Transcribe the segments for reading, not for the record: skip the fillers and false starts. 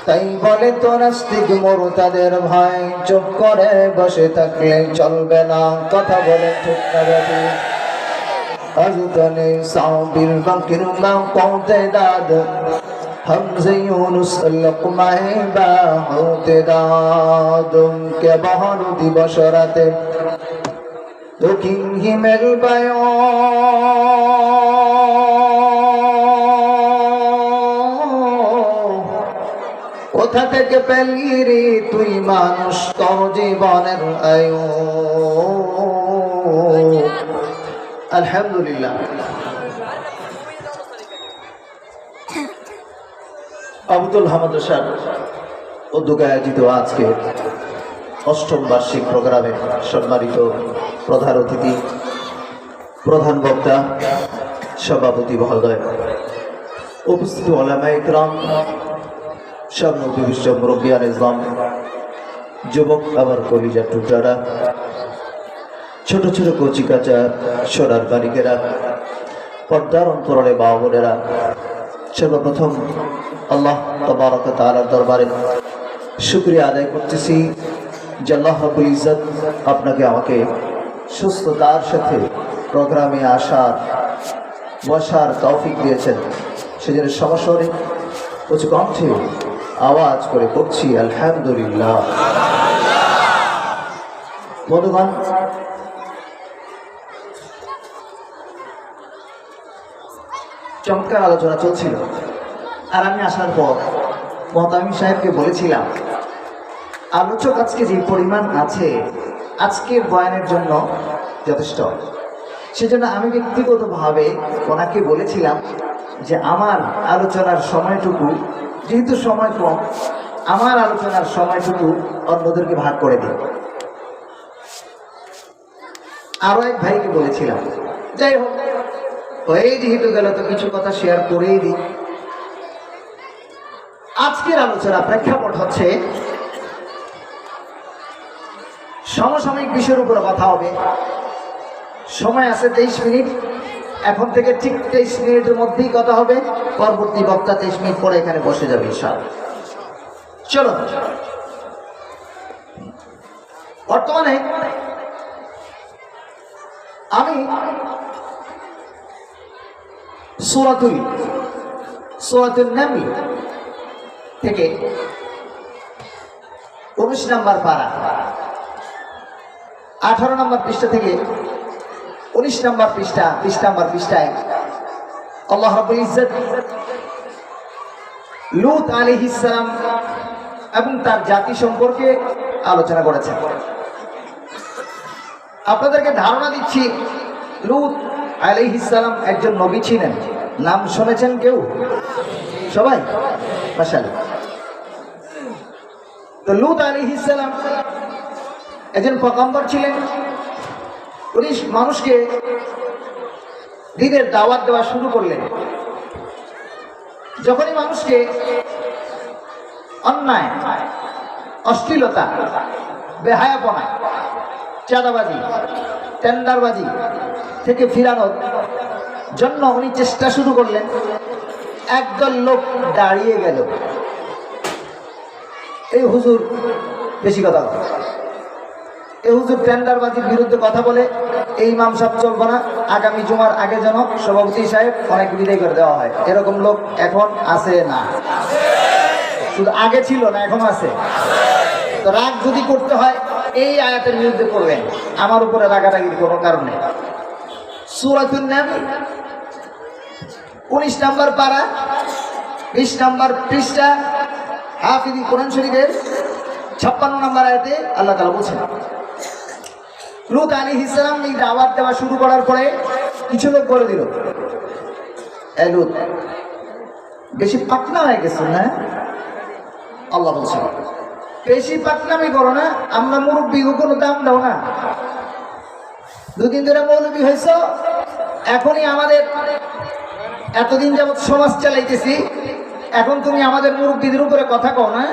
তাই বলে তো নাস্তিক মুরতাদের ভাই চুপ করে বসে থাকলে চলবে না, কথা বলে ঠিক না বেশি। আজতনে সাবির বাকির মা কওতে দাদ हमसे यूनुस लुकमाए बाहोते दादुम के बहानु दिवसराते तो किंही मेल बायो কোথা থেকে পেলি রে তুই মানুষ তোর জীবনের আয়ু। আলহামদুলিল্লাহ, আব্দুল হামিদ স্যার উদ্যোগে আয়োজিত আজকে অষ্টম বার্ষিক প্রোগ্রামে সম্মানিত প্রধান অতিথি, প্রধান বক্তা, সভাপতি মহোদয়, উপস্থিত উলামায়ে কিরাম, সর্ববিষ্ট মুরব্বিয়ান ইসলাম, যুবক আমার কলিজার টুকরারা, ছোট ছোট কচিকাচা সোনার বালিকেরা, পর্দার অন্তরালে মা বোনেরা, সর্বপ্রথম আল্লাহ তাবারক ওয়া তাআলার দরবারে শুকরিয়া আদায় করতেছি যে আল্লাহ রাব্বুল ইজ্জত আপনাকে আমাকে সুস্থতার সাথে প্রোগ্রামে আসার বসার তৌফিক দিয়েছেন। সেজন্য সমস্বরে উচ্চ কণ্ঠে আওয়াজ করে পড়ছি আলহামদুলিল্লাহ। বন্ধুগণ, চমৎকার আলোচনা চলছিল, আর আমি আসার পর মহতামিম সাহেবকে বলেছিলাম আলোচক আজকে যে পরিমাণ আছে আজকের বয়ানের জন্য যথেষ্ট। সেজন্য আমি ব্যক্তিগতভাবে ওনাকে বলেছিলাম যে আমার আলোচনার সময়টুকু, যেহেতু সময় কম, আমার আলোচনার সময়টুকু অন্যদেরকে ভাগ করে দিই। আরো এক ভাইকে বলেছিলাম, যাই হোক হয়ে যেহেতু গেল তো কিছু কথা শেয়ার করেই দিই। আজকের আলোচনা প্রেক্ষাপট হচ্ছে সমসাময়িক বিষয়ের উপর কথা হবে। সময় আছে 23 মিনিট, এখন থেকে ঠিক 23 মিনিটের মধ্যেই কথা হবে। পরবর্তী বক্তা 23 মিনিট পরে এখানে বসে যাবে ইনশাআল্লাহ। চলো, বর্তমানে আমি সূরাতুন নামল থেকে 19 নম্বর পারা 18 নম্বর পৃষ্ঠা থেকে 19 নম্বর পৃষ্ঠা 20 নম্বর পৃষ্ঠায় আল্লাহ রাব্বুল ইজ্জত লূত আলাইহিস সালাম এবং তার জাতি সম্পর্কে আলোচনা করেছেন। আপনাদেরকে ধারণা দিচ্ছি, লূত আলাইহিস সালাম একজন নবী ছিলেন। নাম শুনেছেন কেউ? সবাই মাশাআল্লাহ। তো লূত আলাইহিস সালাম একজন পয়গম্বর ছিলেন। উনি মানুষকে দ্বীনের দাওয়াত দেওয়া শুরু করলেন। যখনই মানুষকে অন্যায়, অশ্লীলতা, বেহায়াপনা, চাঁদাবাজি, টেন্ডারবাজি থেকে ফিরানোর জন্য উনি চেষ্টা শুরু করলেন। একদল লোক দাঁড়িয়ে গেল, এই হুজুর বেশি কথা বলে, এই হুজুর টেন্ডারবাজির বিরুদ্ধে কথা বলে, এই ইমাম সাহেব চলবো না, আগামী জুমার আগে যেন সভাপতি সাহেব অনেক বিদায় করে দেওয়া হয়। এরকম লোক এখন আছে না? শুধু আগে ছিল না, এখন আছে। তো রাগ যদি করতে হয় এই আয়াতের বিরুদ্ধে করবেন, আমার উপরে রাগারাগির কোনো কারণে। সূরাতুন নামল 19 নম্বর পারা 20 নম্বর পৃষ্ঠা, হাফিজ কোরআন শরীফের 56 নম্বর আয়াতে আল্লাহ তাআলা বলেছেন, লূত আলাইহিস সালাম এই দাওয়াত দেওয়া শুরু করার পরে কিছু লোক বলে দিল, এই লূত বেশি পাকনা হয়ে গেছে না? আল্লাহ বলছেন, বেশি পাকনামি করো না, আমরা মুরব্বীকে কোনো দাম দাও না। দুদিন ধরে মৌলবী হয়েছ, এখনই আমাদের এতদিন যাবৎ সমাজ চালাইতেছি, এখন তুমি আমাদের মুরব্বীদের উপরে কথা কও না,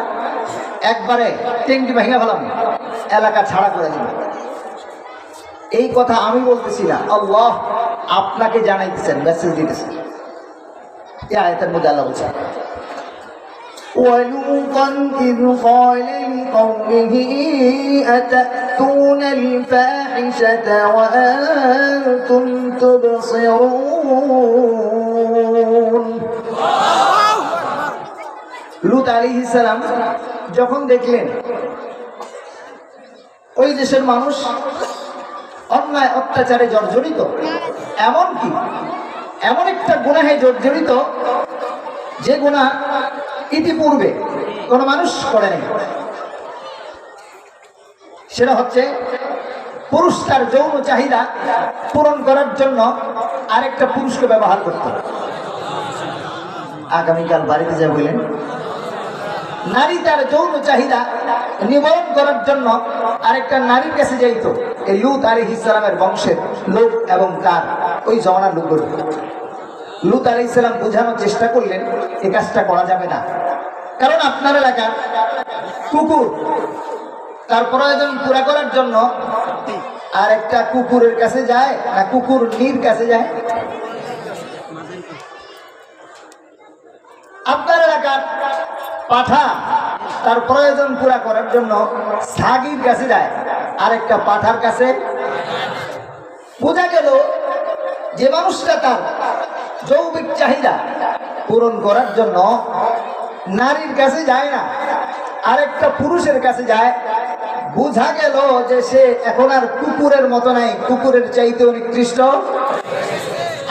একবারে টেঙ্গি ভেঙে ফেলাম, এলাকা ছাড়া করে দিন। এই কথা আমি বলতেছি না, আল্লাহ আপনাকে জানাইতেছেন, মেসেজ দিতেছেন। এই আয়াতের মধ্যে আল্লাহ বলছেন ولوطا إذ قال لقومه أتأتون الفاحشة وأنتم تبصرون লূত আলাইহিস সালাম যখন দেখলেন ওই দেশের মানুষ অন্যায় অত্যাচারে জর্জরিত, এমনকি এমন একটা গুনাহে জর্জরিত যে গুনাহ ইতিপূর্বে কোনো মানুষ করেনি, সেটা হচ্ছে পুরুষ তার যৌন চাহিদা পূরণ করার জন্য আরেকটা পুরুষকে ব্যবহার করত। আগামীকাল বাড়িতে যা বললেন, নারী তার যৌন চাহিদা নিবারণ করার জন্য আরেকটা নারীর কাছে যাইত। এই লূত আলাইহিস সালামের বংশের লোক এবং তার ওই জমানার লোকগুলো লূত আলাইহিস সালাম বোঝানোর চেষ্টা করলেন এই কাজটা করা যাবে না, কারণ আপনার এলাকার কুকুর তার প্রয়োজন পুরা করার জন্য আর একটা কুকুরের কাছে যায় না কুকুর নির কাছে যায়? আপনার এলাকার পাঠা তার প্রয়োজন পুরা করার জন্য ছাগির কাছে যায়, আরেকটা পাঠার কাছে। বোঝা গেল যে মানুষটা তার যৌবিক চাহিদা পূরণ করার জন্য নারীর কাছে যায় না, আরেকটা পুরুষের কাছে যায়, বোঝা গেল যে সে এখন আর কুকুরের মতো নাই, কুকুরের চাইতে নিকৃষ্ট।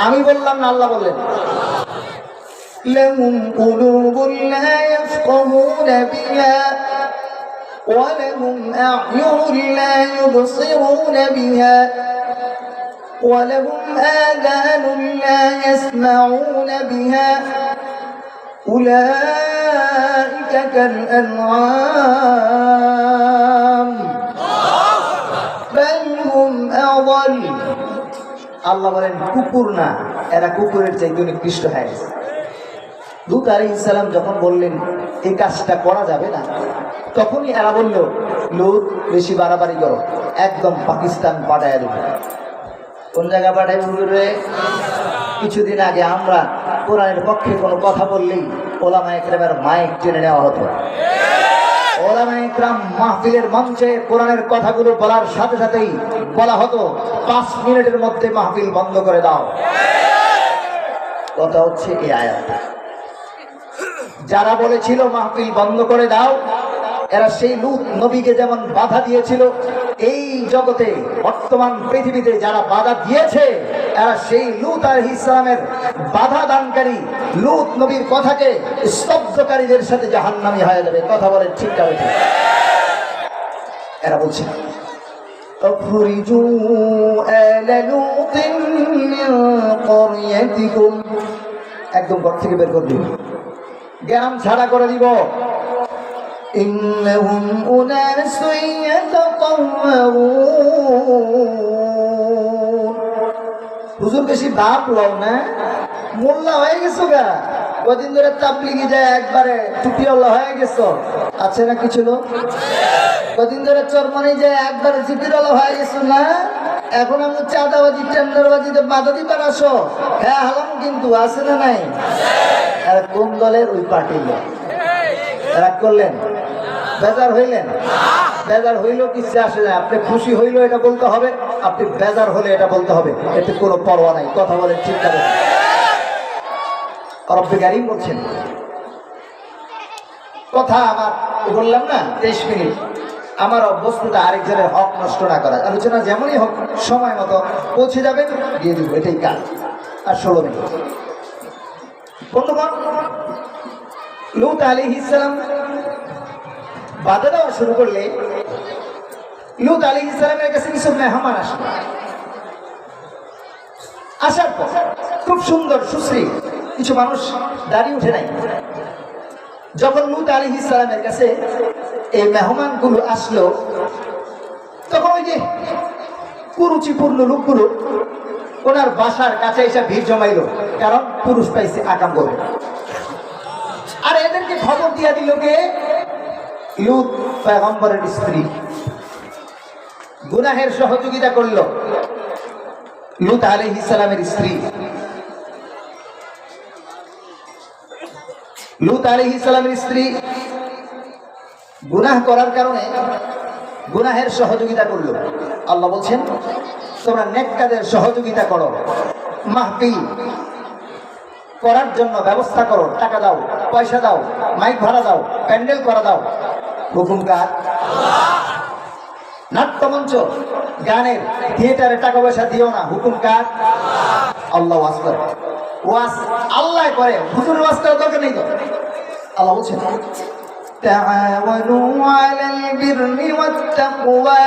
আমি বললাম না, আল্লাহ বললেন لهم قلوب لا يفقهون بها ولهم أعين لا يبصرون بها ولهم آذان لا يسمعون بها أولئك كالأنعام بل هم أضل। আল্লাহ বলেন কুকুর না, এরা কুকুরের চাইতে নিকৃষ্ট হয়ে গেছে। লূত আলাইহিস সালাম যখন বললেন এই কাজটা করা যাবে না, তখনই এরা বলল লূত বেশি বাড়াবাড়ি করো, একদম পাকিস্তান পাঠায় দেবো। কোন জায়গা পাঠায় বলবে? কিছুদিন আগে আমরা কোরআনের পক্ষে কোনো কথা বললেই ওলামা ইকরামের মাইক টেনে নেওয়া হতো। ওলামা ইকরাম মাহফিলের মঞ্চে কোরআনের কথাগুলো বলার সাথে সাথেই বলা হতো 5 মিনিটের মধ্যে মাহফিল বন্ধ করে দাও। কথা হচ্ছে এই আয়াত। যারা বলেছিল মাহফিল বন্ধ করে দাও, এরা সেই লূত নবীকে যেমন বাধা দিয়েছিল, এই জগতে বর্তমান পৃথিবীতে যারা বাধা দিয়েছে এরা সেই লূত আলাইহিস সালামের বাধা দানকারী, লূত নবীর কথাকে স্তব্ধকারীদের সাথে জাহান্নামী হয়ে যাবে। কথা বলে ঠিক যাবে। এরা বলছে أخرجوا آل لوط من قريتكم, একদম ঘর থেকে বের করে দিব, গ্রাম ছাড়া করে দিব। إنهم أناس يتطهرون। হুজুর বেশি বাপ লও না, মোল্লা হয়ে গেছো গা, কদিন ধরে তাবলিগি যায় একবারে টুপিওয়ালা হয়ে গেছো, আছে না কিছু লোক? কদিন ধরে চরমনি যায় একবারে জিকিরওয়ালা হয়ে গেছো না? এখন আমি চাঁদাবাজি টেন্ডারবাজিতে বাধা দিবার আসো? হ্যাঁ হালাম, কিন্তু আছে না নাই? এরা কোন দলের? ওই পার্টির লোক। রাগ করলেন? বেজার হইলেন? বেজার হইলেও কিছু আসে না। আপনি খুশি হইলেও এটা বলতে হবে, আপনি বেজার হলে এটা বলতে হবে, এতে কোনো পরোয়া নাই। কথা বলেন ঠিক না? রব্বে কারীম বলছেন, কথা আমার বললাম না 23 মিনিট, আমার অভ্যস্ততা আরেকজনের হক নষ্ট না করা। আলোচনা যেমনই হোক সময় মতো পৌঁছে যাবেন, দিয়ে দিব, এটাই কাজ। আর 16 মিনিট। বন্ধুগণ, লূত আলাইহিস সালাম বাধা দেওয়া শুরু করলে লূত আলাইহিস সালামের কাছে কিছু মেহমান আসলো। আসার পর খুব সুন্দর সুশ্রী কিছু মানুষ দাঁড়িয়ে উঠে নাই। যখন লূত আলাইহিস সালামের কাছে এই মেহমানগুলো আসলো, তখন ওই যে কুরুচিপূর্ণ লোকগুলো ওনার বাসার কাছে এসে ভিড় জমাইলো, কারণ পুরুষ পাইছে আকাম করবে। আর এদেরকে খবর দিয়া দিল কে? লূত পয়গম্বরের স্ত্রী। গুনাহের সহযোগিতা করল লূত আলাইহিস সালামের স্ত্রী। লূত আলাইহিস সালামের স্ত্রী গুনাহ করার কারণে গুনাহের সহযোগিতা করলো। আল্লাহ বলছেন তোমরা নেক কাজের সহযোগিতা করো, মাহফিল করার জন্য ব্যবস্থা করো, টাকা দাও, পয়সা দাও, মাইক ভাড়া দাও, প্যান্ডেল করা দাও। হুকুম কার? নাট্যমঞ্চ, গানের থিয়েটারে টাকা পয়সা দিও না, হুকুম কার? আল্লাহ ওয়াজ করে, ওয়াজ আল্লাহ করে, হুজুরের ওয়াজ করার দরকার নেই তো। আল্লাহ বলছেন তাআওয়ানু আলাল বিররি ওয়াত তাকওয়া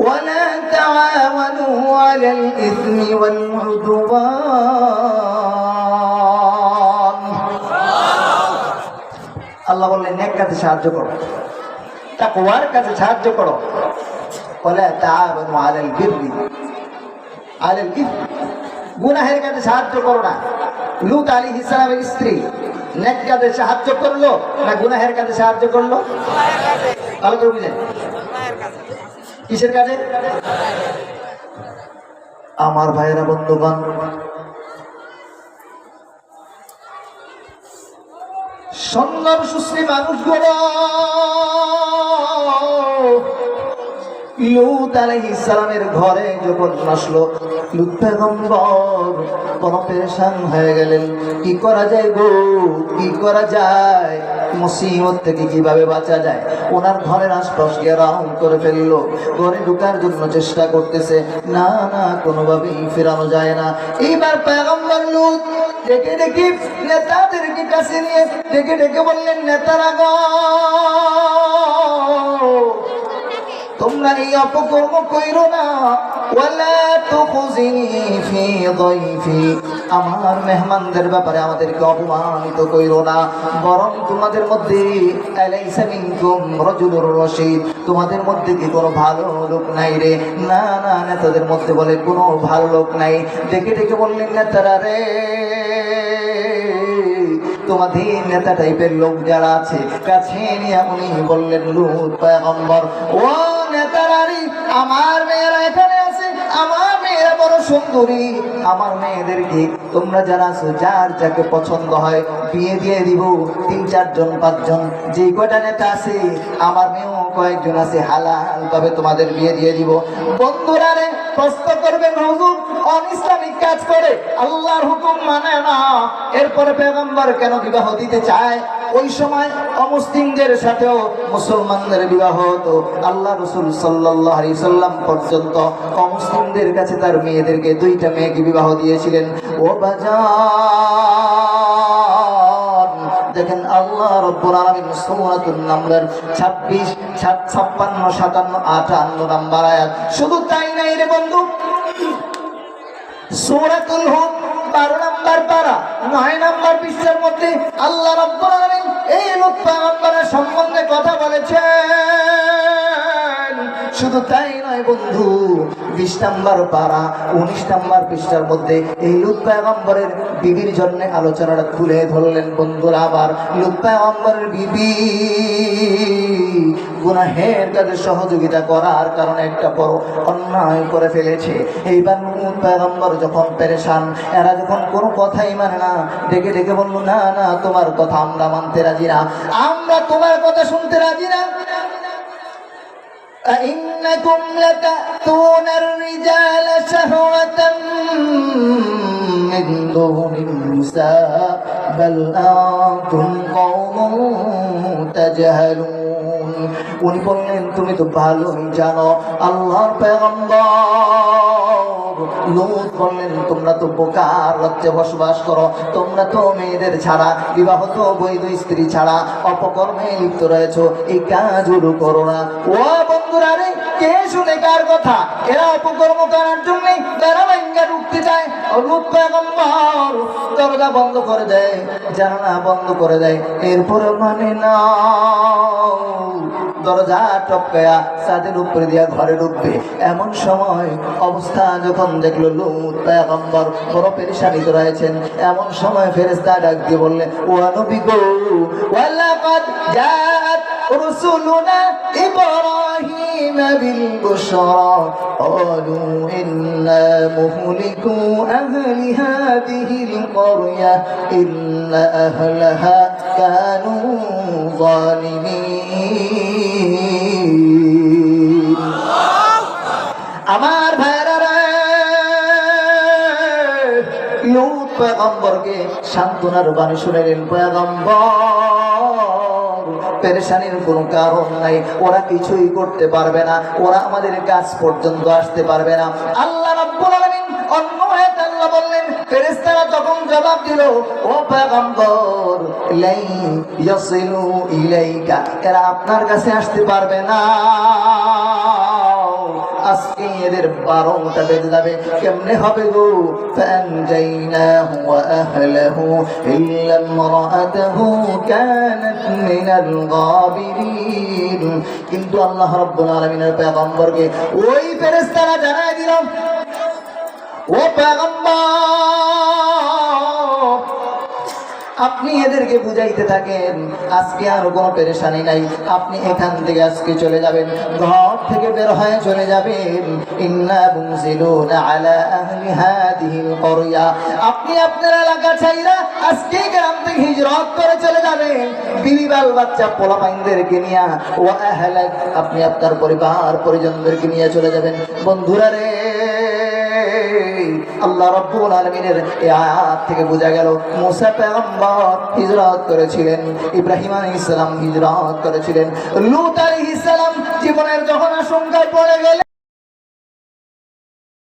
ওয়ালা তাআওয়ানু আলাল ইসমি ওয়াল উদওয়ান। আল্লাহ বললেন নেক কাজে সাহায্য করো, তাকওয়ার কাজে সাহায্য করো। ওয়ালা তাআওয়ানু আলাল বিররি আলাল ইসমি, গুনাহের কাজে সাহায্য করো না। লূত আলাইহিস সালামের স্ত্রী নেক কাজে সাহায্য করলো না গুনাহের কাজে সাহায্য করলো? ভালো করে বুঝেন, কিসের কাজে? আমার ভাইয়েরা, বন্ধুগণ, সুন্দর সুশ্রী মানুষগুলো লূত আলাইহিস সালামের ঘরে যখন আসলো, লূত পয়গম্বর বড় পেরেশান হয়ে গেলেন। কি করা যায় গো, কি করা যায়, মুসিবত থেকে কিভাবে বাঁচা যায়। ওনার ঘরের আশপাশ ঘেরাও করে ফেললো, ঘরে ঢুকার জন্য চেষ্টা করতেছে, না না কোনোভাবেই ফেরানো যায় না। এইবার পয়গম্বর লূত ডেকে ডেকে নেতাদেরকে কাছে নিয়ে ডেকে ডেকে বললেন, নেতারা গো, তোমরা এই অপকর্ম কইরো না। ওয়ালা তুখজিনি ফি যায়ফি, আমার মেহমানদের ব্যাপারে আমাদেরকে অপমানিত কইরো না, বরং তোমাদের মধ্যে আলাইসা মিনকুম রাজুলুর রশীদ, তোমাদের মধ্যে কি কোনো ভালো লোক নাই রে? না না, নেতাদের মধ্যে বলে কোনো ভালো লোক নাই। ডেকে ডেকে বললেন, নেতারা রে, তোমাদের নেতা টাইপের লোক যারা আছে কাছে নিয়ে উনি বললেন, লূত পয়গম্বর, ও নেতারারি, আমার মেয়েরা এখানে আছে, আমার মেয়েরা বড় সুন্দরী, আমার মেয়েদেরকে তোমরা যারা আছো যার যাকে পছন্দ হয় বিয়ে দিয়ে দিব। 3-4 জন 5 জন যে কয়টা নেতা আছে, আমার মেয়েও কয়েকজন আছে, হালাল ভাবে তোমাদের বিয়ে দিয়ে দিব। বন্ধুরা রে, প্রশ্ন করবেন, হুজুর অন ইসলামিক কাজ করে, আল্লাহর হুকুম মানে না, এরপরে পয়গম্বর কেন বিবাহ দিতে চায়? ওই সময় অমুসলিমদের সাথেও মুসলমানদের বিবাহ হতো। আল্লাহ রাসূল সাল্লাল্লাহু আলাইহি সাল্লাম পর্যন্ত অমুসলিমদের কাছে তার মেয়েদেরকে 2টা মেয়েকে বিবাহ দিয়েছিলেন। ও বাজার, দেখেন আল্লাহ রাব্বুল আলামিন সূরাতুন নামলের 26, 56, 57, 58 নম্বর আয়াত। শুধু তাই নাই রে বন্ধু, সূরাতুল হুদ 12 নম্বর পারা 9 নম্বর পৃষ্ঠার মধ্যে আল্লাহ রাব্বুল আলামিন এই লূত পয়গম্বরের সম্বন্ধে কথা বলেছেন। শুধু তাই নয় বন্ধু, 20 নম্বর পারা 19 নম্বর পৃষ্ঠার মধ্যে এই লূত পয়গম্বরের বিবির জন্য আলোচনাটা তুলে ধরলেন। বন্ধুরা, আবার লূত পয়গম্বরের বিবি গুনাহের কাজে সহযোগিতা করার কারণে একটা বড় অন্যায় করে ফেলেছে। এইবার লূত পয়গম্বর যখন পেরেশান, এরা যখন কোনো কথাই মানে না, ডেকে ডেকে বলল, না না, তোমার কথা আমরা মানতে রাজি না, আমরা তোমার কথা শুনতে রাজি না। أئنكم لتأتون الرجال شهوة من دون النساء بل أنتم قوم تجهلون। উনি বললেন, তুমি তো ভালোই জানো, আল্লাহর পয়গম্বর লূত বললেন, তোমরা তো বোকার রাজ্যে বসবাস করো, তোমরা তো মেয়েদের ছাড়া, বিবাহত বৈধ স্ত্রী ছাড়া অপকর্মে লিপ্ত রয়েছো, এই কাজগুলো করো না। ও বন্ধুরা রে, কে শুনে কার কথা? এরা অপকর্ম করার জন্যই তারা ভাঙ্গা ঢুকতে চায়। লূত পয়গম্বর দরজা বন্ধ করে দেয়, জানালা বন্ধ করে দেয়, এরপরে মানে না, দরজা টপকায়া ছাদের উপরে দিয়া ঘরে ঢুকবে। এমন সময় অবস্থা যখন দেখলো লূত পয়গম্বর বড় পেরেশানিতে রয়েছেন, এমন সময় ফেরেশতা ডাক দিয়ে বললে, ও নবী গো, ওয়ালাকাদ জাআত রুসুলুনা ইব্রাহিম بالبشرى قالوا إنا مهلكو أهل هذه القرية إن أهلها كانوا ظالمين আমার ভাইরা লূত পয়গম্বরকে সান্ত্বনার বাণী শুনালেন। পয়গম্বর, পেরেশানির কোনো কারণ নাই, ওরা কিছুই করতে পারবে না, ওরা আমাদের কাছ পর্যন্ত আসতে পারবে না। আল্লাহ রাব্বুল আলামিন অন্য আয়াতে আল্লাহ বললেন, ফেরেশতারা তখন জবাব দিল, ও পয়গম্বর, লাই ইয়াসিলু ইলাইকা, এরা আপনার কাছে আসতে পারবে না। আজকে এদের 12টা বেজে যাবে। কেমনে হবে গো? ফানজাইনাহু ওয়া আহলাহু ইল্লা ইমরাআতাহু কানাত মিনাল গাবিরিন। কিন্তু আল্লাহ রাব্বুল আলামিনের পয়গম্বরকে ওই ফেরেশতারা জানায় দিল, ও পয়গম্বর, আপনি এদেরকে বুঝাইতে থাকেন, আজকে আর কোনো পেরেশানি নাই, আপনি এখান থেকে আজকে চলে যাবেন, ঘর থেকে বের হয়ে চলে যাবেন। ইন্না মুনজিলুনা আলা আহলি হাদিহিল ক্বরিয়া, আপনি আপনার এলাকা ছাইরা আজকে গ্রাম থেকে হিজরত করে চলে যাবেন, বিবি বাল বাচ্চা পোলাপাইনদেরকে নিয়ে। ওয়া আহলাক, আপনি আপনার পরিবার পরিজনদেরকে নিয়ে চলে যাবেন। বন্ধুরা রে, আল্লাহ রাব্বুল আলামিনের এই আয়াত থেকে বোঝা গেল মুসা পয়গম্বর হিজরত করেছিলেন, ইব্রাহিম আলাইহিস সালাম হিজরত করেছিলেন, লূত আলাইহিস সালাম জীবনের যখন আশঙ্কায় পড়ে গেলেন